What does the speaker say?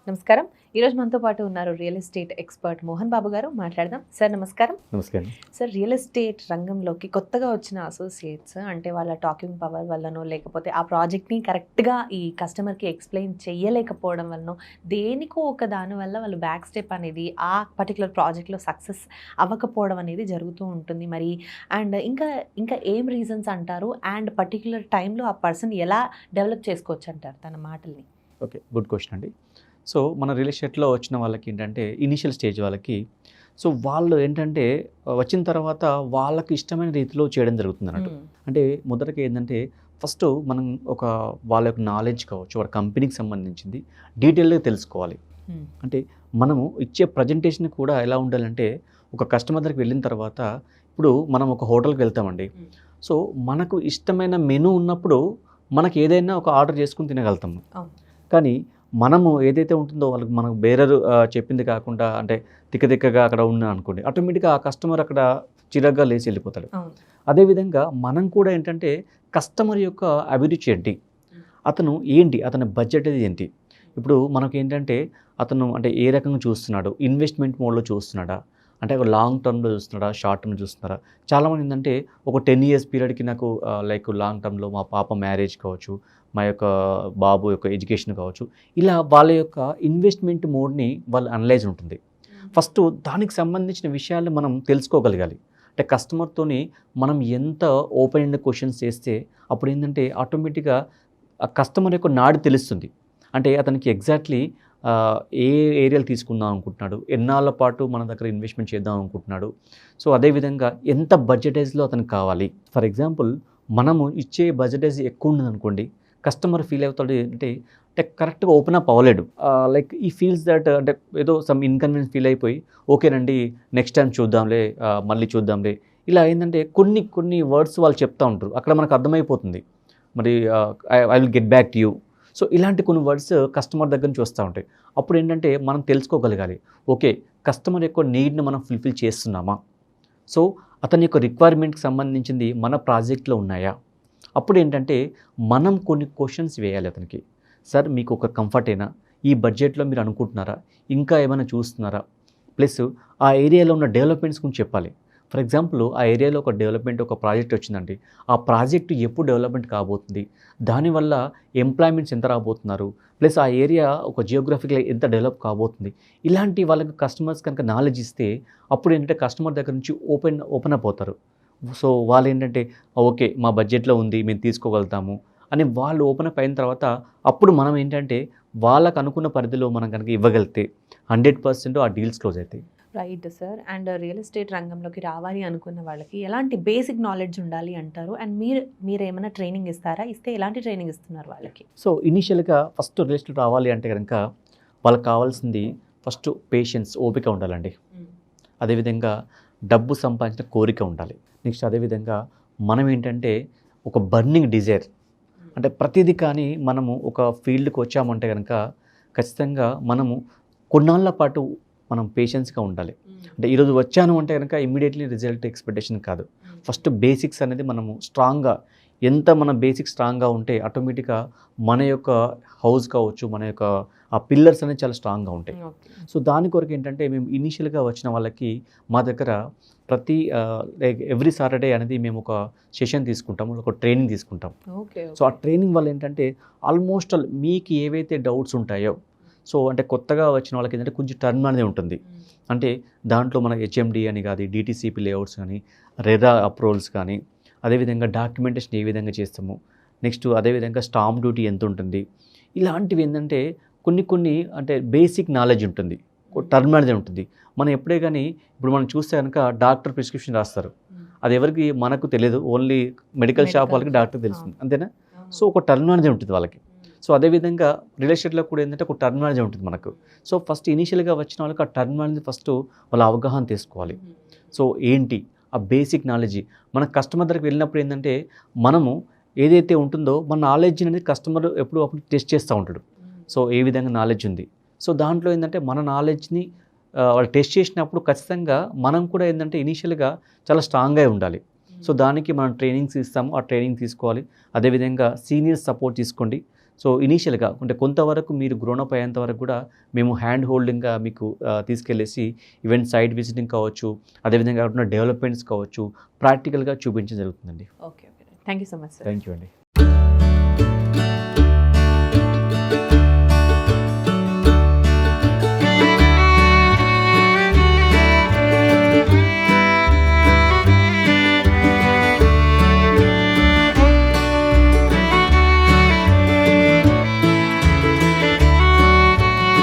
నమస్కారం. ఈరోజు మనతో పాటు ఉన్నారు real estate expert Mohan Babu గారు. మాట్లాడదాం. సార్ నమస్కారం. నమస్కారం సార్, రియల్ ఎస్టేట్ రంగంలోకి కొత్తగా వచ్చిన అసోసియేట్స్ అంటే వాళ్ళ టాకింగ్ పవర్ వల్లనో లేకపోతే ఆ ప్రాజెక్ట్ని కరెక్ట్గా ఈ కస్టమర్కి ఎక్స్ప్లెయిన్ చేయలేకపోవడం వల్లనో దేనికో ఒక దాని వల్ల వాళ్ళు బ్యాక్ స్టెప్ అనేది ఆ పర్టికులర్ ప్రాజెక్ట్లో సక్సెస్ అవ్వకపోవడం అనేది జరుగుతూ ఉంటుంది. మరి అండ్ ఇంకా ఇంకా ఏం రీజన్స్ అంటారు? అండ్ పర్టికులర్ టైంలో ఆ పర్సన్ ఎలా డెవలప్ చేసుకోవచ్చు అంటారు తన మాటల్ని? ఓకే, గుడ్ క్వశ్చన్ అండి. సో మన రియల్ ఎస్టేట్లో వచ్చిన వాళ్ళకి ఏంటంటే ఇనిషియల్ స్టేజ్ వాళ్ళకి సో వాళ్ళు ఏంటంటే వచ్చిన తర్వాత వాళ్ళకి ఇష్టమైన రీతిలో చేయడం జరుగుతుంది అన్నట్టు. అంటే మొదటగా ఏంటంటే ఫస్ట్ మనం ఒక వాళ్ళ యొక్క నాలెడ్జ్ కావచ్చు, వాళ్ళ కంపెనీకి సంబంధించింది డీటెయిల్గా తెలుసుకోవాలి. అంటే మనము ఇచ్చే ప్రజెంటేషన్ కూడా ఎలా ఉండాలంటే ఒక కస్టమర్ దగ్గరికి వెళ్ళిన తర్వాత ఇప్పుడు మనం ఒక హోటల్కి వెళ్తామండి. సో మనకు ఇష్టమైన మెనూ ఉన్నప్పుడు మనకు ఏదైనా ఒక ఆర్డర్ చేసుకుని తినగలుగుతాము. కానీ మనము ఏదైతే ఉంటుందో వాళ్ళకి మనకు బేరరు చెప్పింది కాకుండా అంటే తిక్కగా అక్కడ ఉన్నా అనుకోండి, ఆటోమేటిక్గా ఆ కస్టమర్ అక్కడ చిరగ్గా లేచి వెళ్ళిపోతాడు. అదేవిధంగా మనం కూడా ఏంటంటే కస్టమర్ యొక్క అభిరుచి ఏంటి, అతను ఏంటి, అతని బడ్జెట్ అది ఏంటి. ఇప్పుడు మనకి ఏంటంటే అతను అంటే ఏ రకంగా చూస్తున్నాడు, ఇన్వెస్ట్మెంట్ మోడ్లో చూస్తున్నాడా, అంటే ఒక లాంగ్ టర్మ్లో చూస్తున్నాడా, షార్ట్ టర్మ్లో చూస్తున్నారా. చాలామంది ఏంటంటే ఒక 10 years పీరియడ్కి నాకు లైక్ లాంగ్ టర్మ్లో మా పాప మ్యారేజ్ కావచ్చు, మా యొక్క బాబు యొక్క ఎడ్యుకేషన్ కావచ్చు, ఇలా వాళ్ళ యొక్క ఇన్వెస్ట్మెంట్ మోడ్ని వాళ్ళు అనలైజ్ ఉంటుంది. ఫస్ట్ దానికి సంబంధించిన విషయాలు మనం తెలుసుకోగలగాలి. అంటే కస్టమర్తోని మనం ఎంత ఓపెన్ ఎండ్ క్వశ్చన్స్ చేస్తే అప్పుడు ఏంటంటే ఆటోమేటిక్గా ఆ కస్టమర్ యొక్క నాడి తెలుస్తుంది. అంటే అతనికి ఎగ్జాక్ట్లీ ఏ ఏరియాలు తీసుకుందాం అనుకుంటున్నాడు, ఎన్నాళ్ళ పాటు మన దగ్గర ఇన్వెస్ట్మెంట్ చేద్దాం అనుకుంటున్నాడు. సో అదేవిధంగా ఎంత బడ్జెటైజ్లో అతనికి కావాలి. ఫర్ ఎగ్జాంపుల్ మనము ఇచ్చే బడ్జెటైజ్ ఎక్కువ ఉన్నది అనుకోండి, కస్టమర్ ఫీల్ అవుతాడు అంటే కరెక్ట్గా ఓపెన్ అప్ అవ్వలేడు. లైక్ ఈ ఫీల్స్ దట్ అంటే ఏదో సమ్ ఇన్కన్వీనియన్స్ ఫీల్ అయిపోయి ఓకేనండి నెక్స్ట్ టైం చూద్దాంలే, మళ్ళీ చూద్దాంలే, ఇలా ఏంటంటే కొన్ని వర్డ్స్ వాళ్ళు చెప్తూ ఉంటారు. అక్కడ మనకు అర్థమైపోతుంది మరి I will get back to you. So ఇలాంటి కొన్ని వర్డ్స్ కస్టమర్ దగ్గర నుంచి వస్తూ ఉంటాయి. అప్పుడు ఏంటంటే మనం తెలుసుకోగలగాలి, ఓకే కస్టమర్ యొక్క నీడ్ని మనం ఫుల్ఫిల్ చేస్తున్నామా, సో అతని యొక్క రిక్వైర్మెంట్కి సంబంధించింది మన ప్రాజెక్ట్లో ఉన్నాయా. అప్పుడు ఏంటంటే మనం కొన్ని క్వశ్చన్స్ వేయాలి అతనికి. సార్ మీకు ఒక కంఫర్టేనా, ఈ బడ్జెట్లో మీరు అనుకుంటున్నారా, ఇంకా ఏమైనా చూస్తున్నారా, ప్లస్ ఆ ఏరియాలో ఉన్న డెవలప్మెంట్స్ గురించి చెప్పాలి. ఫర్ ఎగ్జాంపుల్ ఆ ఏరియాలో ఒక డెవలప్మెంట్ ఒక ప్రాజెక్ట్ వచ్చిందండి, ఆ ప్రాజెక్టు ఎప్పుడు డెవలప్మెంట్ కాబోతుంది, దానివల్ల ఎంప్లాయ్మెంట్స్ ఎంత రాబోతున్నారు, ప్లస్ ఆ ఏరియా ఒక జియోగ్రఫికల్ ఎంత డెవలప్ కాబోతుంది. ఇలాంటి వాళ్ళకి కస్టమర్స్ కనుక నాలెడ్జ్ ఇస్తే అప్పుడు ఏంటంటే కస్టమర్ దగ్గర నుంచి ఓపెన్ అప్ అవుతారు. సో వాళ్ళు ఏంటంటే ఓకే మా బడ్జెట్లో ఉంది మేము తీసుకోగలుగుతాము అని వాళ్ళు ఓపెన్ అప్ అయిన తర్వాత అప్పుడు మనం ఏంటంటే వాళ్ళకు అనుకున్న పరిధిలో మనం కనుక ఇవ్వగలిగితే 100% ఆ డీల్స్ క్లోజ్ అవుతాయి. Right sir. And real estate రంగంలోకి రావాలి అనుకున్న వాళ్ళకి ఎలాంటి బేసిక్ నాలెడ్జ్ ఉండాలి అంటారు? అండ్ మీరు ఏమైనా ట్రైనింగ్ ఇస్తారా? ఇస్తే ఎలాంటి ట్రైనింగ్ ఇస్తున్నారు వాళ్ళకి? సో ఇనీషియల్గా ఫస్ట్ రియల్ ఎస్టేట్ రావాలి అంటే కనుక వాళ్ళకి కావాల్సింది ఫస్ట్ పేషెన్స్, ఓపిక ఉండాలండి. అదేవిధంగా డబ్బు సంపాదించిన కోరిక ఉండాలి. నెక్స్ట్ అదేవిధంగా మనం ఏంటంటే ఒక బర్నింగ్ డిజైర్, అంటే ప్రతిదీ కానీ మనము ఒక ఫీల్డ్కి వచ్చామంటే కనుక ఖచ్చితంగా మనము కొన్నాళ్ళ పాటు మనం పేషెన్స్గా ఉండాలి. అంటే ఈరోజు వచ్చాను అంటే కనుక ఇమ్మీడియట్లీ రిజల్ట్ ఎక్స్పెక్టేషన్ కాదు. ఫస్ట్ బేసిక్స్ అనేది మనము స్ట్రాంగ్గా, ఎంత మన బేసిక్స్ స్ట్రాంగ్గా ఉంటే ఆటోమేటిక్గా మన యొక్క హౌస్ కావచ్చు, మన యొక్క ఆ పిల్లర్స్ అనేది చాలా స్ట్రాంగ్గా ఉంటాయి. సో దాని కొరకు ఏంటంటే మేము ఇనీషియల్గా వచ్చిన వాళ్ళకి మా దగ్గర ప్రతి ఎవ్రీ సాటర్డే అనేది మేము ఒక సెషన్ తీసుకుంటాము, ఒక ట్రైనింగ్ తీసుకుంటాం. సో ఆ ట్రైనింగ్ వల్ల ఏంటంటే ఆల్మోస్ట్ మీకు ఏవైతే డౌట్స్ ఉంటాయో, సో అంటే కొత్తగా వచ్చిన వాళ్ళకి ఏంటంటే కొంచెం టర్న్ అనేది ఉంటుంది. అంటే దాంట్లో మన హెచ్ఎండి అని కాదు, డిటీసీపీ లేఅవుట్స్ కానీ, రెరా అప్రూవల్స్ కానీ, అదేవిధంగా డాక్యుమెంటేషన్ ఏ విధంగా చేస్తాము, నెక్స్ట్ అదేవిధంగా స్టాంప్ డ్యూటీ ఎంత ఉంటుంది, ఇలాంటివి ఏంటంటే కొన్ని అంటే బేసిక్ నాలెడ్జ్ ఉంటుంది, టర్మ్ అనేది ఉంటుంది. మనం ఎప్పుడే కానీ ఇప్పుడు మనం చూస్తే కనుక డాక్టర్ ప్రిస్క్రిప్షన్ రాస్తారు, అది ఎవరికి మనకు తెలియదు, ఓన్లీ మెడికల్ షాప్ వాళ్ళకి డాక్టర్ తెలుస్తుంది, అంతేనా. సో ఒక టర్మ్ అనేది ఉంటుంది వాళ్ళకి. సో అదేవిధంగా రియల్ ఎస్టేట్లో కూడా ఏంటంటే ఒక టర్మ్ అనేది ఉంటుంది మనకు. సో ఫస్ట్ ఇనీషియల్గా వచ్చిన వాళ్ళకి ఆ టర్మ్ అనేది ఫస్ట్ వాళ్ళ అవగాహన తీసుకోవాలి. సో ఏంటి ఆ బేసిక్ నాలెడ్జ్ మన కస్టమర్ దగ్గరికి వెళ్ళినప్పుడు ఏంటంటే మనము ఏదైతే ఉంటుందో మన నాలెడ్జ్ అనేది కస్టమర్ ఎప్పుడు అప్పుడు టెస్ట్ చేస్తూ ఉంటాడు. సో ఏ విధంగా నాలెడ్జ్ ఉంది, సో దాంట్లో ఏంటంటే మన నాలెడ్జ్ని వాళ్ళు టెస్ట్ చేసినప్పుడు ఖచ్చితంగా మనం కూడా ఏంటంటే ఇనీషియల్గా చాలా స్ట్రాంగ్గా ఉండాలి. సో దానికి మనం ట్రైనింగ్స్ ఇస్తాము, ఆ ట్రైనింగ్ తీసుకోవాలి. అదేవిధంగా సీనియర్స్ సపోర్ట్ తీసుకోండి. సో ఇనీషియల్గా అంటే కొంతవరకు మీరు గ్రోనప్ అయ్యేంత వరకు కూడా మేము హ్యాండ్ హోల్డింగ్గా మీకు తీసుకెళ్ళేసి ఈవెన్ సైట్ విజిటింగ్ కావచ్చు, అదేవిధంగా ఉన్న డెవలప్మెంట్స్ కావచ్చు, ప్రాక్టికల్గా చూపించడం జరుగుతుందండి. Okay. Thank you so much sir. Thank you అండి.